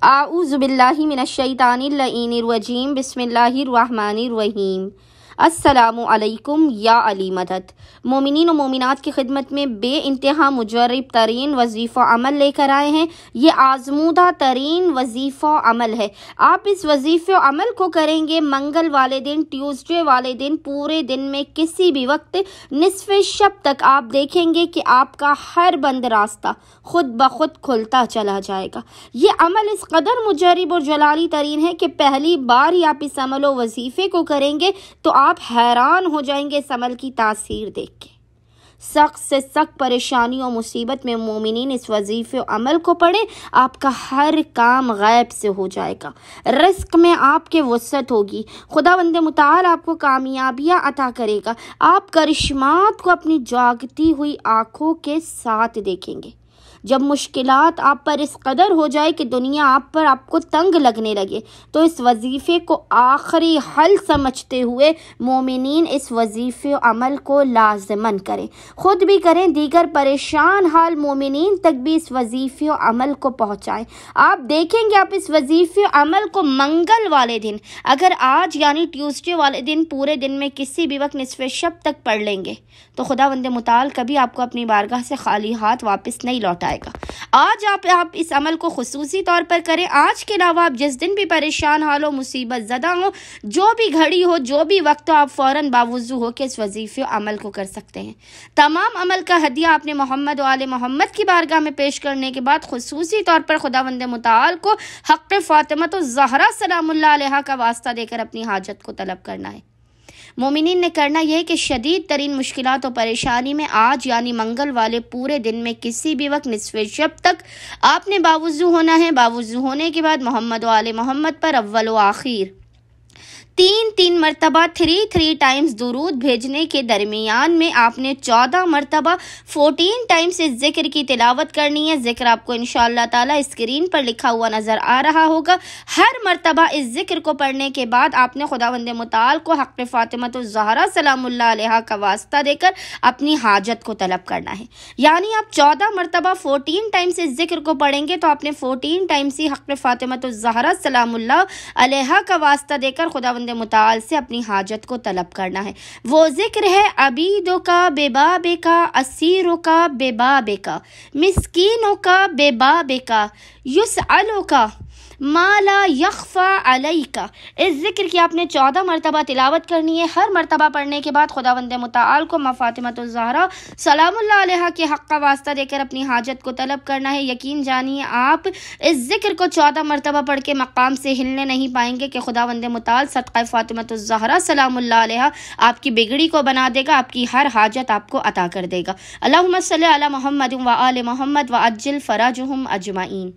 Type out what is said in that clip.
आऊज़ु बिल्लाहि मिनश्शैतानिर रजीम बिस्मिल्लाहिर रहमानिर रहीम। अस्सलामु अलैकुम या अली मदद। मोमिनीन और मोमिनात की खिदमत में बे इंतहा मुजर्रब तरीन वजीफ़ा अमल लेकर आए हैं। ये आजमूदा तरीन वजीफ़ा अमल है। आप इस वजीफ़े अमल को करेंगे मंगल वाले दिन, ट्यूसडे वाले दिन, पूरे दिन में किसी भी वक्त निसफ़ शब तक आप देखेंगे कि आपका हर बंद रास्ता खुद ब खुद खुलता चला जाएगा। ये अमल इस कदर मुजर्रब और जलाली तरीन है कि पहली बार ही आप इस अमल व वजीफ़े को करेंगे तो आप हैरान हो जाएंगे इस अमल की तासीर देख के। सख्त से सख्त परेशानी और मुसीबत में मोमिनीन इस वजीफ़े अमल को पढ़े, आपका हर काम गैब से हो जाएगा। रिस्क में आपके वसअत होगी, खुदावंद मुताल आपको कामयाबियाँ अता करेगा। आप करिश्मात को अपनी जागती हुई आँखों के साथ देखेंगे। जब मुश्किलात आप पर इस कदर हो जाए कि दुनिया आपको तंग लगने लगे, तो इस वजीफ़े को आखिरी हल समझते हुए मोमिनीन इस वजीफ़े अमल को लाज़िमन करें, ख़ुद भी करें, दीगर परेशान हाल मोमिनीन तक भी इस वजीफ़े अमल को पहुँचाएँ। आप देखेंगे आप इस वजीफ़े अमल को मंगल वाले दिन, अगर आज यानी ट्यूसडे वाले दिन पूरे दिन में किसी भी वक्त निसफ़े शब तक पढ़ लेंगे तो खुदावंद मुताल कभी आपको अपनी बारगाह से खाली हाथ वापस नहीं लौटाएगा। आज आप इस अमल को खुसूसी तौर पर करें। आज के अलावा आप जिस दिन भी परेशान हाल हो, मुसीबत ज़दा हो, जो भी घड़ी हो, जो भी वक्त हो, आप फ़ौरन बावुज़ू हो के इस वजीफ़े अमल को कर सकते हैं। तमाम अमल का हदिया आपने मोहम्मद व आले मोहम्मद की बारगाह में पेश करने के बाद खुसूसी तौर पर खुदावंद मुताल को हक़ फ़ातिमा ज़हरा सलामुल्लाह अलैहा का वास्ता देकर अपनी हाजत को तलब करना है। मोमिनीन ने करना यह है कि शदीद तरीन मुश्किलात और परेशानी में आज यानी मंगल वाले पूरे दिन में किसी भी वक्त निसफ़े शब तक आपने बावुज़ू होना है। बावुज़ू होने के बाद मोहम्मद व आले मोहम्मद पर अव्वल व आखिर 3 मरतबा 3 टाइम्स दुरूद भेजने के दरमियान में आपने 14 मरतबा 14 टाइम्स इस जिक्र की तिलावत करनी है। जिक्र आपको इंशाअल्लाह ताला स्क्रीन पर लिखा हुआ नज़र आ रहा होगा। हर मरतबा इस जिक्र को पढ़ने के बाद आपने खुदावंद मुताल को हक़ फ़ातिमा ज़हरा सलामुल्लाह अलैहा का वास्ता देकर अपनी हाजत को तलब करना है। यानी आप 14 मरतबा 14 टाइम्स इस जिक्र को पढ़ेंगे तो आपने 14 टाइम्स ही हक़ फ़ातिमा ज़हरा सलामुल्लाह अलैहा का वास्ता देकर खुदावंद मुताल से अपनी हाजत को तलब करना है। वो जिक्र है अबीदों का बेबाबे का, असीरों का बेबाबे का, मिस्कीनों का बेबाबे का, युसअलों का माला यख्फा अलैका। इस जिक्र की आपने 14 मरतबा तिलावत करनी है। हर मरतबा पढ़ने के बाद खुदावंद मुताल को फ़ातिमा ज़हरा सलामुल्लाह अलैहा के हक़ का वास्ता देकर अपनी हाजत को तलब करना है। यकीन जानिए आप इस जिक्र को 14 मरतबा पढ़ के मकाम से हिलने नहीं पाएंगे कि खुदावंद मुताल सदक़ा फ़ातिमा ज़हरा सलामुल्लाह अलैहा आपकी बिगड़ी को बना देगा, आपकी हर हाजत आपको अता कर देगा। अल्लाहुम्मा सल्ली अला मुहम्मद व आले मुहम्मद व अज्जिल फ़राजहुम अजमाइन।